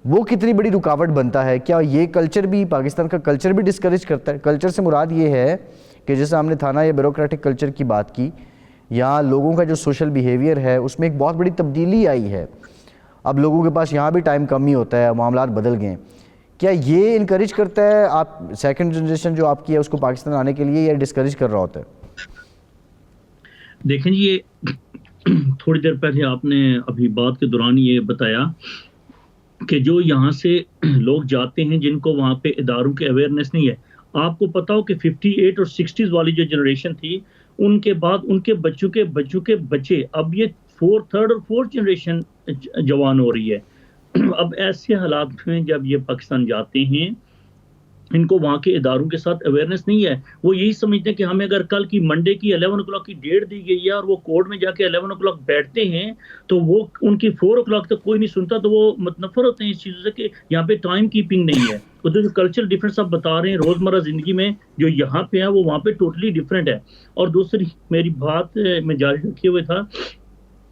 وہ کتنی بڑی رکاوٹ بنتا ہے؟ کیا یہ کلچر بھی، پاکستان کا کلچر بھی ڈسکریج کرتا ہے؟ کلچر سے مراد یہ ہے کہ جیسے ہم نے تھانہ یا بیوروکریٹک کلچر کی بات کی، یہاں لوگوں کا جو سوشل بیہیویئر ہے اس میں ایک بہت بڑی تبدیلی آئی ہے. اب لوگوں کے پاس یہاں بھی ٹائم کم ہی ہوتا ہے، معاملات بدل گئے ہیں. کیا یہ انکریج کرتا ہے آپ سیکنڈ جنریشن جو آپ کی ہے اس کو پاکستان آنے کے لیے، یا ڈسکریج کر رہا ہوتا ہے؟ دیکھیں جی، یہ تھوڑی دیر پہلے آپ نے ابھی بات کے دوران یہ بتایا کہ جو یہاں سے لوگ جاتے ہیں جن کو وہاں پہ اداروں کے اویئرنیس نہیں ہے. آپ کو پتا ہو کہ 58 اور 60s والی جو جنریشن تھی، ان کے بعد ان کے بچوں کے بچے، اب یہ تھرڈ اور فورتھ جنریشن جوان ہو رہی ہے. اب ایسے حالات میں جب یہ پاکستان جاتے ہیں، ان کو وہاں کے اداروں کے ساتھ اویئرنیس نہیں ہے. وہ یہی سمجھتے ہیں کہ ہمیں اگر کل کی منڈے کی 11 o'clock کی ڈیٹ دی گئی ہے اور وہ کورٹ میں جا کے 11 o'clock بیٹھتے ہیں تو وہ ان کی 4 o'clock تک کوئی نہیں سنتا، تو وہ متنفر ہوتے ہیں اس چیزوں سے کہ یہاں پہ ٹائم کیپنگ نہیں ہے. تو جو کلچرل ڈفرینس آپ بتا رہے ہیں روزمرہ زندگی میں جو یہاں پہ ہے وہ وہاں پہ ٹوٹلی ڈفرینٹ ہے. اور دوسری میری بات میں جاری رکھے ہوئے تھا،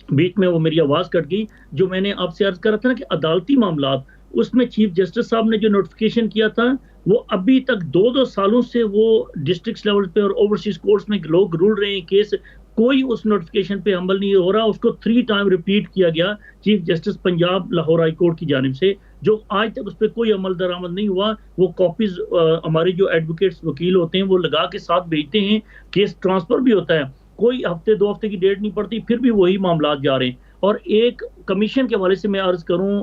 بیچ میں وہ میری آواز کٹ گئی، جو میں نے آپ سے عرض کرا تھا نا کہ عدالتی معاملات، اس میں چیف جسٹس صاحب نے جو نوٹیفیکیشن کیا تھا وہ ابھی تک 2 سالوں سے وہ ڈسٹرکٹ لیول پہ اور اوورسیز کورٹس میں لوگ رول رہے ہیں کیس، کوئی اس نوٹیفیکیشن پہ عمل نہیں ہو رہا. اس کو 3 ٹائم ریپیٹ کیا گیا chief justice Punjab Lahore high court کی جانب سے، جو آج تک اس پہ کوئی عمل درآمد نہیں ہوا. وہ کاپیز ہمارے جو ایڈوکیٹس وکیل ہوتے ہیں وہ لگا کے ساتھ بھیجتے ہیں، کیس ٹرانسفر بھی ہوتا ہے، کوئی ہفتے 2 ہفتے کی ڈیٹ نہیں پڑتی، پھر بھی وہی معاملات جا رہے ہیں. اور ایک کمیشن کے حوالے سے میں عرض کروں،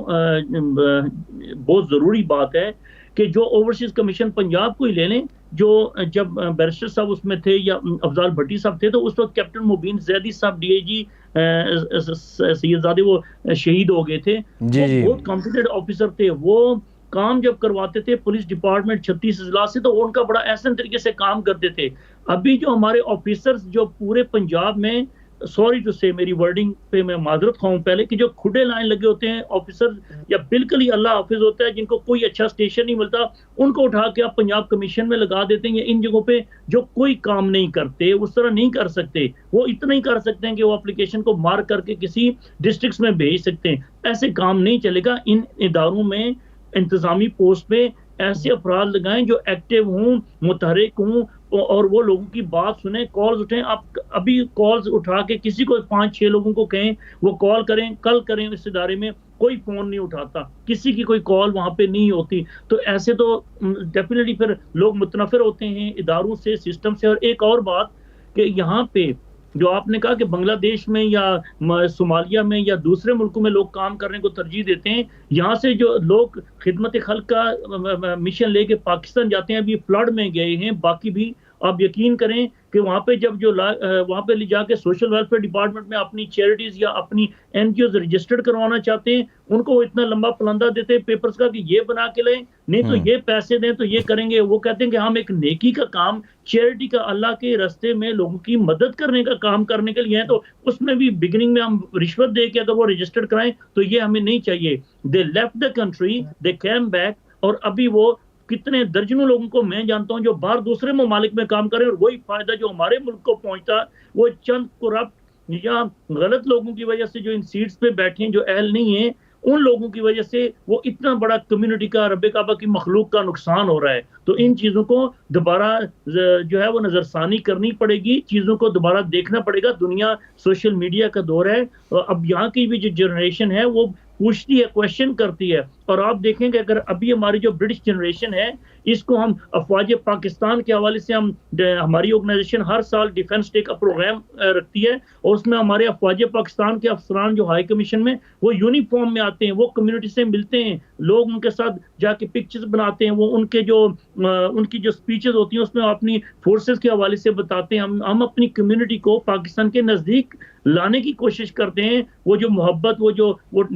بہت ضروری بات ہے کہ جو اوورسیز کمیشن پنجاب کو ہی لے لیں، جو جب بیرسٹر صاحب اس میں تھے یا افضال بھٹی صاحب تھے تو اس وقت کیپٹن مبین زیدی صاحب ڈی اے جی سید زادے وہ شہید ہو گئے تھے. بہت کمپیٹنٹ آفیسر تھے، وہ کام جب کرواتے تھے پولیس ڈپارٹمنٹ 36 اضلاع سے تو ان کا بڑا احسن طریقے سے کام کرتے تھے. ابھی جو ہمارے آفیسرز جو پورے پنجاب میں، سوری ٹو سے میری ورڈنگ پہ میں معذرت خواہوں پہلے، کہ جو کھڈے لائن لگے ہوتے ہیں آفیسر یا بالکل ہی اللہ حافظ ہوتا ہے جن کو کوئی اچھا اسٹیشن نہیں ملتا، ان کو اٹھا کے آپ پنجاب کمیشن میں لگا دیتے ہیں. یا ان جگہوں پہ جو کوئی کام نہیں کرتے، اس طرح نہیں کر سکتے، وہ اتنا ہی کر سکتے ہیں کہ وہ اپلیکیشن کو مارک کر کے کسی ڈسٹرکٹس میں بھیج سکتے ہیں. ایسے کام نہیں چلے گا. ان اداروں میں انتظامی پوسٹ پہ ایسے افراد لگائیں جو ایکٹیو ہوں، متحرک ہوں اور وہ لوگوں کی بات سنیں، کالز اٹھیں. آپ ابھی کالز اٹھا کے کسی کو 5-6 لوگوں کو کہیں وہ کال کریں، کل کریں. اس ادارے میں کوئی فون نہیں اٹھاتا، کسی کی کوئی کال وہاں پہ نہیں ہوتی. تو ایسے تو ڈیفینیٹلی پھر لوگ متنفر ہوتے ہیں اداروں سے، سسٹم سے. اور ایک اور بات کہ یہاں پہ جو آپ نے کہا کہ بنگلہ دیش میں یا صومالیہ میں یا دوسرے ملکوں میں لوگ کام کرنے کو ترجیح دیتے ہیں، یہاں سے جو لوگ خدمت خلق کا مشن لے کے پاکستان جاتے ہیں، ابھی فلڈ میں گئے ہیں، باقی بھی آپ یقین کریں کہ وہاں پہ جب جو وہاں پہ لے جا کے سوشل ویلفیئر ڈپارٹمنٹ میں اپنی چیریٹیز یا اپنی این جی اوز رجسٹرڈ کروانا چاہتے ہیں، ان کو اتنا لمبا پلندہ دیتے ہیں پیپرز کا کہ یہ بنا کے لیں، نہیں تو یہ پیسے دیں تو یہ کریں گے. وہ کہتے ہیں کہ ہم ایک نیکی کا کام، چیریٹی کا، اللہ کے راستے میں لوگوں کی مدد کرنے کا کام کرنے کے لیے ہیں، تو اس میں بھی بگننگ میں ہم رشوت دے کے اگر وہ رجسٹرڈ کرائیں تو یہ ہمیں نہیں چاہیے. They left the country, they came back, اور ابھی وہ کتنے درجنوں لوگوں کو میں جانتا ہوں جو باہر دوسرے ممالک میں کام کریں، اور وہی فائدہ جو ہمارے ملک کو پہنچتا وہ چند کرپٹ یا غلط لوگوں کی وجہ سے جو ان سیٹس پہ بیٹھے ہیں، جو اہل نہیں ہیں، ان لوگوں کی وجہ سے وہ اتنا بڑا کمیونٹی کا، رب کعبہ کی مخلوق کا نقصان ہو رہا ہے. تو ان چیزوں کو دوبارہ جو ہے وہ نظر ثانی کرنی پڑے گی، چیزوں کو دوبارہ دیکھنا پڑے گا. دنیا سوشل میڈیا کا دور ہے، اب یہاں کی بھی جو جنریشن ہے وہ پوچھتی ہے، کویشچن کرتی ہے، اور آپ دیکھیں کہ اگر ابھی ہماری جو برٹش جنریشن ہے اس کو ہم افواج پاکستان کے حوالے سے ہماری آرگنائزیشن ہر سال ڈیفنس ڈے کا پروگرام رکھتی ہے اور اس میں ہمارے افواج پاکستان کے افسران جو ہائی کمیشن میں وہ یونیفارم میں آتے ہیں, وہ کمیونٹی سے ملتے ہیں, لوگ ان کے ساتھ جا کے پکچرز بناتے ہیں, وہ ان کی جو سپیچز ہوتی ہیں اس میں اپنی فورسز کے حوالے سے بتاتے ہیں. ہم اپنی کمیونٹی کو پاکستان کے نزدیک لانے کی کوشش کرتے ہیں, وہ جو محبت وہ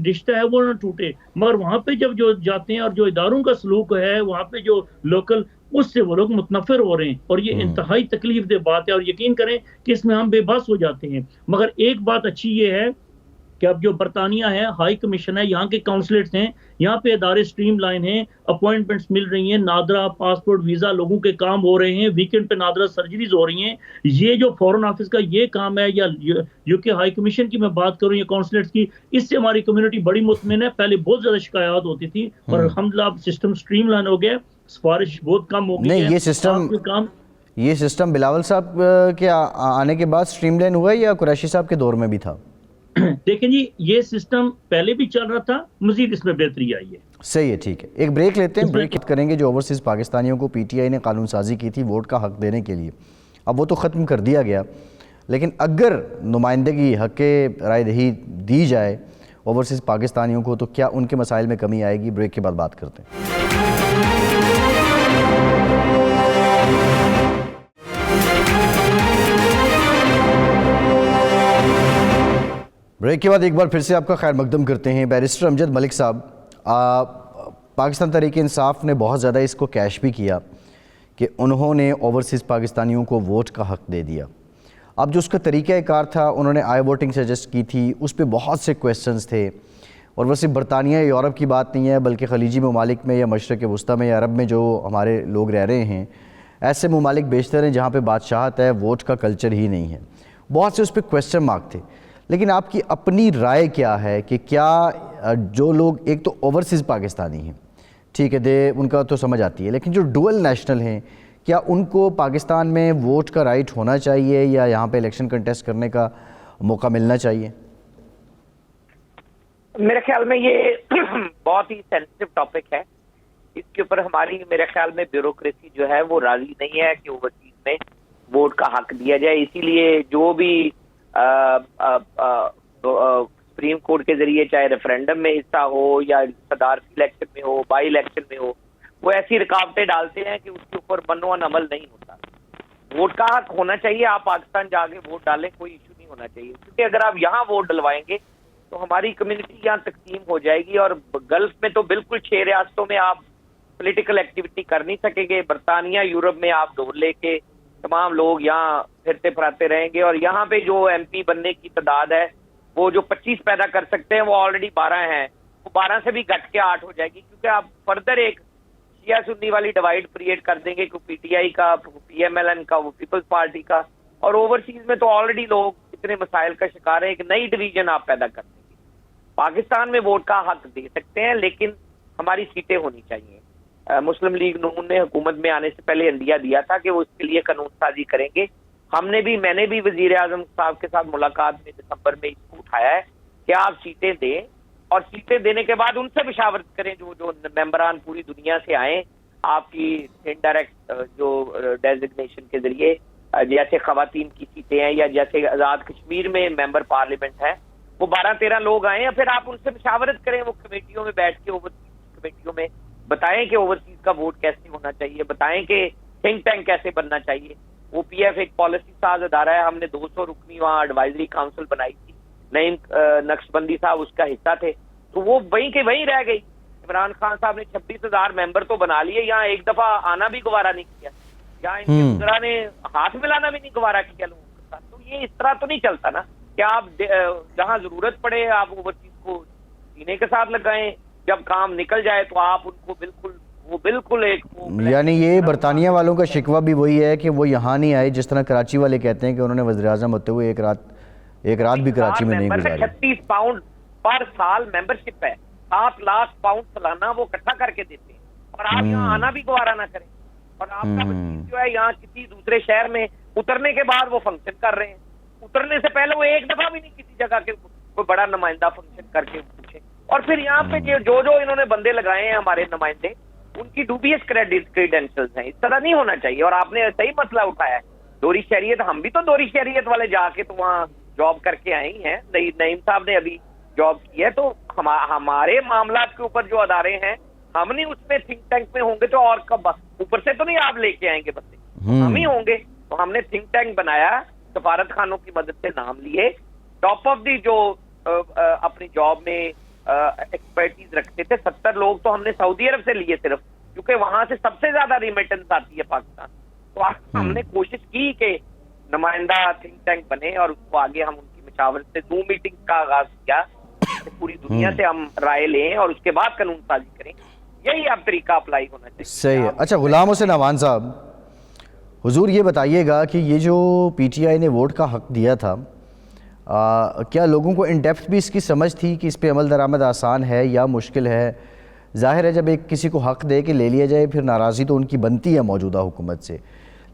رشتہ ہے وہ نہ ٹوٹے. مگر وہاں پہ جب جو جاتے ہیں اور جو اداروں کا سلوک ہے وہاں پہ جو لوکل, اس سے وہ لوگ متنفر ہو رہے ہیں, اور یہ انتہائی تکلیف دہ بات ہے, اور یقین کریں کہ اس میں ہم بے بس ہو جاتے ہیں. مگر ایک بات اچھی یہ ہے کہ اب جو برطانیہ ہے, ہائی کمیشن ہے, یہاں کے کاؤنسلیٹس ہیں, یہاں پہ ادارے سٹریم لائن ہیں, اپوائنٹمنٹس مل رہی ہیں, نادرا پاسپورٹ ویزا لوگوں کے کام ہو رہے ہیں, ویکنڈ پہ نادرا سرجریز ہو رہی ہیں. یہ جو فورن آفس کا یہ کام ہے, یا یو کے ہائی کمیشن کی میں بات کروں یا کاؤنسلیٹس کی, اس سے ہماری کمیونٹی بڑی مطمئن ہے. پہلے بہت زیادہ شکایات ہوتی تھی اور الحمدللہ اب سسٹم سٹریم لائن ہو گیا, سفارش بہت کم ہو گئی ہے. نہیں, یہ سسٹم بلاول صاحب کے آنے کے بعد سٹریم لائن ہوا ہے یا قریشی صاحب کے دور میں بھی تھا؟ دیکھیں جی, یہ سسٹم پہلے بھی چل رہا تھا, مزید اس میں بہتری آئی ہے. صحیح ہے, ٹھیک ہے, ایک بریک لیتے ہیں, بریک کریں گے. جو اوورسیز پاکستانیوں کو پی ٹی آئی نے قانون سازی کی تھی ووٹ کا حق دینے کے لیے, اب وہ تو ختم کر دیا گیا, لیکن اگر نمائندگی حق رائے دہی دی جائے اوورسیز پاکستانیوں کو تو کیا ان کے مسائل میں کمی آئے گی؟ بریک کے بعد بات کرتے ہیں. بریک کے بعد ایک بار پھر سے آپ کا خیر مقدم کرتے ہیں. بیرسٹر امجد ملک صاحب, پاکستان تحریک انصاف نے بہت زیادہ اس کو کیش بھی کیا کہ انہوں نے اوورسیز پاکستانیوں کو ووٹ کا حق دے دیا. اب جو اس کا طریقہ کار تھا, انہوں نے آئی ووٹنگ سجیسٹ کی تھی, اس پہ بہت سے کویسچنز تھے, اور وہ صرف برطانیہ یا یورپ کی بات نہیں ہے بلکہ خلیجی ممالک میں یا مشرق وسطیٰ میں یا عرب میں جو ہمارے لوگ رہ رہے ہیں, ایسے ممالک بیشتر ہیں جہاں پہ بادشاہت ہے, ووٹ کا کلچر ہی نہیں ہے. بہت سے اس پہ کویسچن مارک تھے. لیکن آپ کی اپنی رائے کیا ہے کہ کیا جو لوگ ایک تو اوورسیز پاکستانی ہیں, ٹھیک ہے, ان کا تو سمجھ آتی ہے, لیکن جو ڈوئل نیشنل ہیں, کیا ان کو پاکستان میں ووٹ کا رائٹ ہونا چاہیے یا یہاں پہ الیکشن کنٹیسٹ کرنے کا موقع ملنا چاہیے؟ میرے خیال میں یہ بہت ہی سینسٹیو ٹاپک ہے. اس کے اوپر ہماری میرے خیال میں بیوروکریسی جو ہے وہ راضی نہیں ہے کہ اوورسیز میں ووٹ کا حق دیا جائے. اسی لیے جو بھی سپریم کورٹ کے ذریعے چاہے ریفرینڈم میں حصہ ہو یا صدارتی الیکشن میں ہو, بائی الیکشن میں ہو, وہ ایسی رکاوٹیں ڈالتے ہیں کہ اس کے اوپر بنوان عمل نہیں ہوتا. ووٹ کا حق ہونا چاہیے, آپ پاکستان جا کے ووٹ ڈالیں, کوئی ایشو نہیں ہونا چاہیے, کیونکہ اگر آپ یہاں ووٹ ڈلوائیں گے تو ہماری کمیونٹی یہاں تقسیم ہو جائے گی, اور گلف میں تو بالکل 6 ریاستوں میں آپ پولیٹیکل ایکٹیویٹی کر نہیں سکیں گے. برطانیہ, یورپ میں آپ ڈور لے کے تمام لوگ یہاں پھرتے پھراتے رہیں گے, اور یہاں پہ جو ایم پی بننے کی تعداد ہے وہ جو 25 پیدا کر سکتے ہیں وہ آلریڈی 12 ہیں, وہ 12 سے بھی گھٹ کے 8 ہو جائے گی, کیونکہ آپ فردر ایک شیعہ سنی والی ڈیوائڈ کریٹ کر دیں گے, پی ٹی آئی کا, پی ایم ایل این کا, وہ پیپلز پارٹی کا, اور اوورسیز میں تو آلریڈی لوگ اتنے مسائل کا شکار ہیں, ایک نئی ڈویژن آپ پیدا کر دیں گے. پاکستان میں ووٹ کا حق دے سکتے ہیں, لیکن ہماری سیٹیں ہونی چاہیے. مسلم لیگ نون نے حکومت میں آنے سے پہلے عندیہ دیا تھا کہ وہ اس کے لیے قانون سازی کریں گے. میں نے بھی وزیر اعظم صاحب کے ساتھ ملاقات میں دسمبر میں اس کو اٹھایا ہے کہ آپ سیٹیں دیں, اور سیٹیں دینے کے بعد ان سے مشاورت کریں جو ممبران پوری دنیا سے آئیں آپ کی انڈائریکٹ جو ڈیزگنیشن کے ذریعے, جیسے خواتین کی سیٹیں ہیں یا جیسے آزاد کشمیر میں ممبر پارلیمنٹ ہے, وہ 12-13 لوگ آئیں, پھر آپ ان سے مشاورت کریں, وہ کمیٹیوں میں بیٹھ کے اوورسیز کمیٹیوں میں بتائیں کہ اوورسیز کا ووٹ کیسے ہونا چاہیے, بتائیں کہ تھنک ٹینک کیسے بننا چاہیے. وہ پی ایف ایک پالیسی ساز ادارہ ہے, ہم نے 200 رکنی وہاں ایڈوائزری کاؤنسل بنائی تھی, نعیم نقش بندی صاحب اس کا حصہ تھے, تو وہ وہیں کے وہیں رہ گئی. عمران خان صاحب نے 26,000 ممبر تو بنا لیے, یہاں ایک دفعہ آنا بھی گوارا نہیں کیا, یہاں ان کے وزراء نے ہاتھ ملانا بھی نہیں گوارا کیا لوگوں کے ساتھ. تو یہ اس طرح تو نہیں چلتا نا کہ آپ جہاں ضرورت پڑے آپ اوورسیز کو سینے کے ساتھ لگائیں, جب کام نکل جائے تو آپ ان کو بالکل ایک, یعنی یہ برطانیہ والوں کا شکوہ بھی وہی ہے کہ وہ یہاں نہیں آئے, جس طرح کراچی والے کہتے ہیں کہ انہوں نے وزیر اعظم ہوتے ہوئے ایک رات بھی کراچی میں نہیں گزاری. 36 پاؤنڈ پر سال ممبرشپ ہے, 7 لاکھ پاؤنڈ سالانہ وہ اکٹھا کر کے دیتے ہیں, اور آپ یہاں آنا بھی گوارا نہ کریں, اور آپ کا وزیر جو ہے یہاں کسی دوسرے شہر میں اترنے کے بعد وہ فنکشن کر رہے ہیں, اترنے سے پہلے وہ ایک دفعہ بھی نہیں کسی جگہ کے کوئی بڑا نمائندہ فنکشن کر کے پوچھے. اور پھر یہاں پہ جو انہوں نے بندے لگائے ہیں ہمارے نمائندے, ان کی ڈوبیس کریڈینشلز ہیں. اس طرح نہیں ہونا چاہیے. اور آپ نے صحیح مسئلہ اٹھایا ہے, دوہری شہریت. ہم بھی تو دوہری شہریت والے جا کے تو وہاں جاب کر کے آئے ہی ہیں. نعیم صاحب نے ابھی جاب کی ہے. تو ہمارے معاملات کے اوپر جو ادارے ہیں, ہم نہیں اس میں تھنک ٹینک میں ہوں گے تو اور کب اوپر سے تو نہیں آپ لے کے آئیں گے بندے, ہم ہی ہوں گے. تو ہم نے تھنک ٹینک بنایا, سفارت خانوں کی مدد سے نام لیے, ٹاپ آف دی جو اپنی جاب میں ایکسپرٹیز رکھتے تھے 70 لوگ تو ہم نے سعودی عرب سے لیے صرف, کیونکہ وہاں سے سب سے زیادہ ریمیٹنس آتی ہے پاکستان. تو ہم نے کوشش کی کہ نمائندہ تھنک ٹینک بنے اور اس کو آگے ہم ان کی مشاورت سے زوم میٹنگ کا آغاز کیا کہ پوری دنیا سے ہم رائے لیں اور اس کے بعد قانون سازی کریں. یہی اب طریقہ اپلائی ہونا چاہیے. صحیح ہے. اچھا غلام حسین اعوان صاحب, حضور یہ بتائیے گا کہ یہ جو پی ٹی آئی نے ووٹ کا حق دیا تھا, کیا لوگوں کو ان ڈیپتھ بھی اس کی سمجھ تھی کہ اس پہ عمل درآمد آسان ہے یا مشکل ہے؟ ظاہر ہے جب ایک کسی کو حق دے کے لے لیا جائے پھر ناراضی تو ان کی بنتی ہے موجودہ حکومت سے,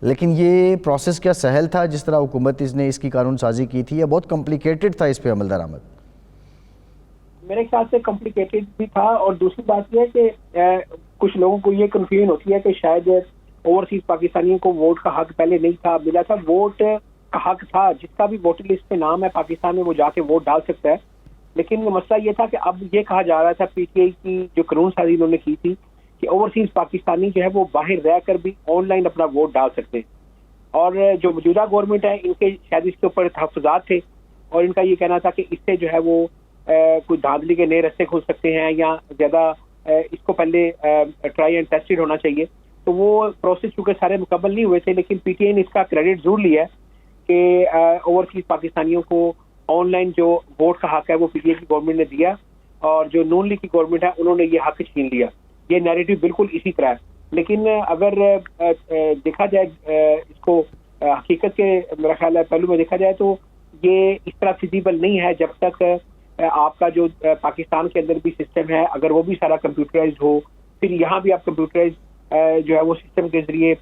لیکن یہ پروسیس کیا سہل تھا جس طرح حکومت نے اس کی قانون سازی کی تھی, یا بہت کمپلیکیٹڈ تھا اس پہ عمل درآمد؟ میرے خیال سے کمپلیکیٹڈ بھی تھا. اور دوسری بات یہ ہے کہ کچھ لوگوں کو یہ کنفیوژن ہوتی ہے کہ شاید اوورسیز پاکستانیوں کو ووٹ کا حق پہلے نہیں تھا, ملا تھا. ووٹ کا حق تھا, جس کا بھی ووٹر لسٹ پہ نام ہے پاکستان میں وہ جا کے ووٹ ڈال سکتا ہے. لیکن مسئلہ یہ تھا کہ اب یہ کہا جا رہا تھا پی ٹی آئی کی جو قانون سازی انہوں نے کی تھی کہ اوورسیز پاکستانی جو ہے وہ باہر رہ کر بھی آن لائن اپنا ووٹ ڈال سکتے ہیں. اور جو موجودہ گورنمنٹ ہے ان کے شاید اس کے اوپر تحفظات تھے, اور ان کا یہ کہنا تھا کہ اس سے جو ہے وہ کوئی دھاندلی کے نئے رستے کھل سکتے ہیں, یا زیادہ اس کو پہلے ٹرائی اینڈ ٹیسٹڈ ہونا چاہیے. تو وہ پروسیس چونکہ سارے مکمل نہیں ہوئے تھے, لیکن پی ٹی آئی نے اس کا کریڈٹ ضرور لیا ہے کہ اوورسیز پاکستانیوں کو آن لائن جو ووٹ کا حق ہے وہ پی ٹی آئی کی گورنمنٹ نے دیا, اور جو نون لیگ کی گورنمنٹ ہے انہوں نے یہ حق چھین لیا. یہ نیریٹو بالکل اسی طرح ہے. لیکن اگر دیکھا جائے اس کو حقیقت کے میرا خیال ہے پہلو میں دیکھا جائے تو یہ اس طرح فیزیبل نہیں ہے جب تک آپ کا جو پاکستان کے اندر بھی سسٹم ہے اگر وہ بھی سارا کمپیوٹرائزڈ ہو, پھر یہاں بھی آپ کمپیوٹرائز جو ہے وہ سسٹم کے ذریعے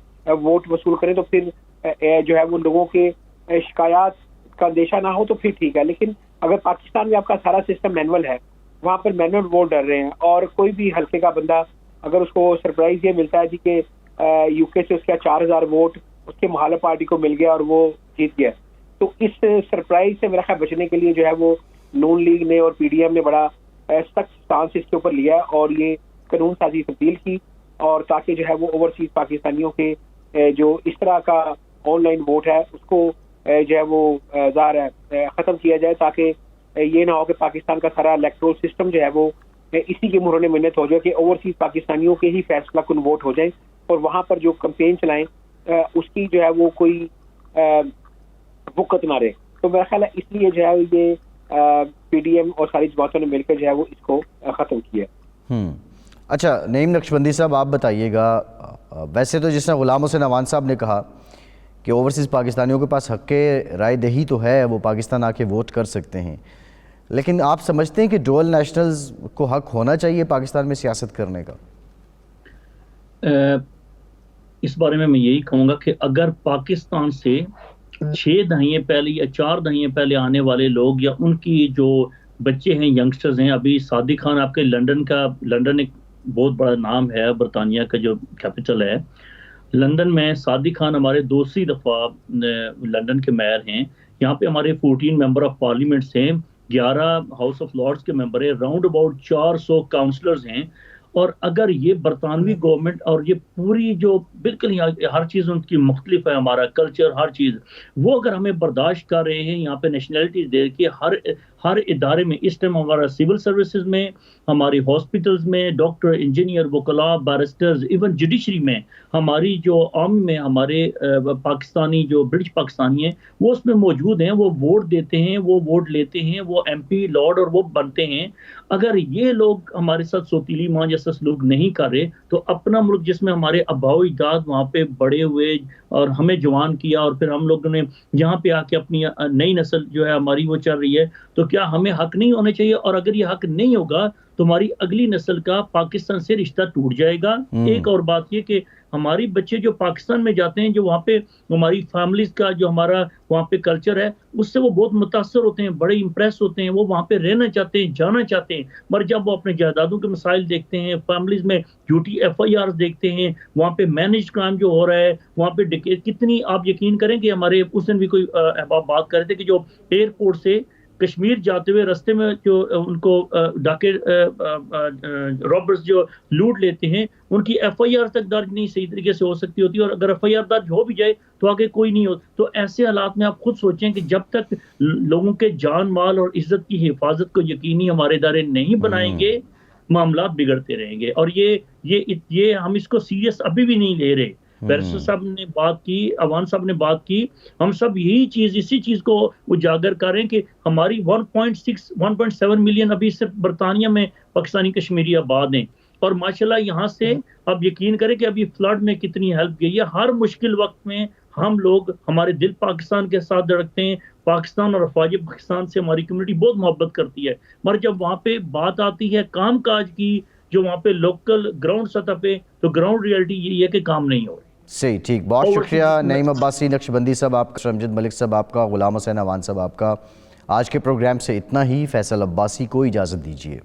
ووٹ وصول کریں تو پھر جو ہے وہ لوگوں کے شکایات کا اندیشہ نہ ہو تو پھر ٹھیک ہے. لیکن اگر پاکستان میں آپ کا سارا سسٹم مینول ہے, وہاں پر مینول ووٹ ڈر رہے ہیں, اور کوئی بھی حلقے کا بندہ اگر اس کو سرپرائز یہ ملتا ہے جی کہ یو کے سے اس کا 4000 ووٹ اس کے مخالف پارٹی کو مل گیا اور وہ جیت گیا, تو اس سرپرائز سے میرا خیال بچنے کے لیے جو ہے وہ نون لیگ نے اور پی ڈی ایم نے بڑا سخت سٹانس اس کے اوپر لیا اور یہ قانون سازی تبدیل کی, اور تاکہ جو ہے وہ اوورسیز پاکستانیوں کے جو اس طرح کا آن لائن ووٹ ہے اس کو جو ہے وہ ظاہر ہے ختم کیا جائے, تاکہ یہ نہ ہو کہ پاکستان کا سارا الیکٹرول سسٹم جو ہے وہ اسی کے مرہون منت ہو جائے کہ اوورسیز پاکستانیوں کے ہی فیصلہ کن ووٹ ہو جائیں, اور وہاں پر جو کمپین چلائیں اس کی جو ہے وہ کوئی وقت نہ رہے. تو میرا خیال ہے اس لیے جو ہے یہ پی ڈی ایم اور ساری جماعتوں نے مل کر جو ہے وہ اس کو ختم کیا. اچھا نعیم نقشبندی صاحب آپ بتائیے گا, ویسے تو جس طرح غلام حسین اعوان صاحب نے کہا کہ اوورسیز پاکستانیوں کے پاس حق رائے دہی تو ہے, وہ پاکستان آ کے ووٹ کر سکتے ہیں, لیکن آپ سمجھتے ہیں کہ ڈوئل نیشنلز کو حق ہونا چاہیے پاکستان میں سیاست کرنے کا؟ اس بارے میں یہی کہوں گا کہ اگر پاکستان سے 6 دہائیں پہلے یا 4 دہائیں پہلے آنے والے لوگ یا ان کی جو بچے ہیں, ینگسٹرز ہیں, ابھی صادق خان آپ کے لندن ایک بہت بڑا نام ہے, برطانیہ کا جو کیپٹل ہے, لندن میں صادق خان ہمارے دوسری دفعہ لندن کے میئر ہیں. یہاں پہ ہمارے 14 ممبر آف پارلیمنٹس ہیں, 11 ہاؤس آف لارڈز کے ممبر ہیں, راؤنڈ اباؤٹ 400 کاؤنسلرز ہیں. اور اگر یہ برطانوی گورنمنٹ اور یہ پوری جو بالکل ہر چیز ان کی مختلف ہے, ہمارا کلچر ہر چیز, وہ اگر ہمیں برداشت کر رہے ہیں یہاں پہ نیشنلٹیز دے کے ہر ادارے میں, اس ٹائم ہمارا سول سروسز میں, ہماری ہاسپٹلز میں, ڈاکٹر, انجینئر, وکلاء, بیرسٹرز, ایون جوڈیشری میں, ہماری جو عام میں ہمارے پاکستانی جو برٹش پاکستانی ہیں وہ اس میں موجود ہیں, وہ ووٹ دیتے ہیں, وہ ووٹ لیتے ہیں, وہ ایم پی لارڈ اور وہ بنتے ہیں. اگر یہ لوگ ہمارے ساتھ سوتیلی ماں جیسا سلوک نہیں کر رہے تو اپنا ملک جس میں ہمارے آباء و اجداد وہاں پہ بڑے ہوئے اور ہمیں جوان کیا, اور پھر ہم لوگوں نے یہاں پہ آ کے اپنی نئی نسل جو ہے ہماری وہ چل رہی ہے, تو کیا ہمیں حق نہیں ہونے چاہیے؟ اور اگر یہ حق نہیں ہوگا تو ہماری اگلی نسل کا پاکستان سے رشتہ ٹوٹ جائے گا. ایک اور بات یہ کہ ہماری بچے جو پاکستان میں جاتے ہیں، جو وہاں پہ ہماری فیملیز کا جو ہمارا وہاں پہ کلچر ہے، اس سے وہ بہت متاثر ہوتے ہیں، بڑے امپریس ہوتے ہیں، وہ وہاں پہ رہنا چاہتے ہیں، جانا چاہتے ہیں، مگر جب وہ اپنے جائیدادوں کے مسائل دیکھتے ہیں، فیملیز میں ڈیوٹی FIR دیکھتے ہیں، وہاں پہ مینج کرائم جو ہو رہا ہے، وہاں پہ کتنی آپ یقین کریں کہ ہمارے اس دن بھی کوئی احباب بات کر رہے تھے کہ جو ایئرپورٹ سے کشمیر جاتے ہوئے رستے میں جو ان کو ڈاکے رابرز جو لوٹ لیتے ہیں، ان کی FIR تک درج نہیں صحیح طریقے سے ہو سکتی ہوتی، اور اگر FIR درج ہو بھی جائے تو آگے کوئی نہیں ہو. تو ایسے حالات میں آپ خود سوچیں کہ جب تک لوگوں کے جان مال اور عزت کی حفاظت کو یقینی ہمارے ادارے نہیں بنائیں گے، معاملات بگڑتے رہیں گے. اور یہ ہم اس کو سیریس ابھی بھی نہیں لے رہے. بیرسٹر صاحب نے بات کی، اوان صاحب نے بات کی، ہم سب اسی چیز کو اجاگر کر رہے ہیں کہ ہماری 1.7 ملین ابھی صرف برطانیہ میں پاکستانی کشمیری آباد ہیں، اور ماشاءاللہ یہاں سے اب یقین کریں کہ ابھی فلڈ میں کتنی ہیلپ گئی ہے. ہر مشکل وقت میں ہم لوگ، ہمارے دل پاکستان کے ساتھ دھڑکتے ہیں. پاکستان اور افواج پاکستان سے ہماری کمیونٹی بہت محبت کرتی ہے، مگر جب وہاں پہ بات آتی ہے کام کاج کی، جو وہاں پہ لوکل گراؤنڈ سطح پہ، تو گراؤنڈ ریئلٹی یہ ہے کہ کام نہیں ہو رہی. صحیح، ٹھیک. بہت شکریہ نعیم عباسی نقشبندی صاحب آپ کا، امجد ملک صاحب آپ کا، غلام حسین اوان صاحب آپ کا. آج کے پروگرام سے اتنا ہی. فیصل عباسی کو اجازت دیجیے.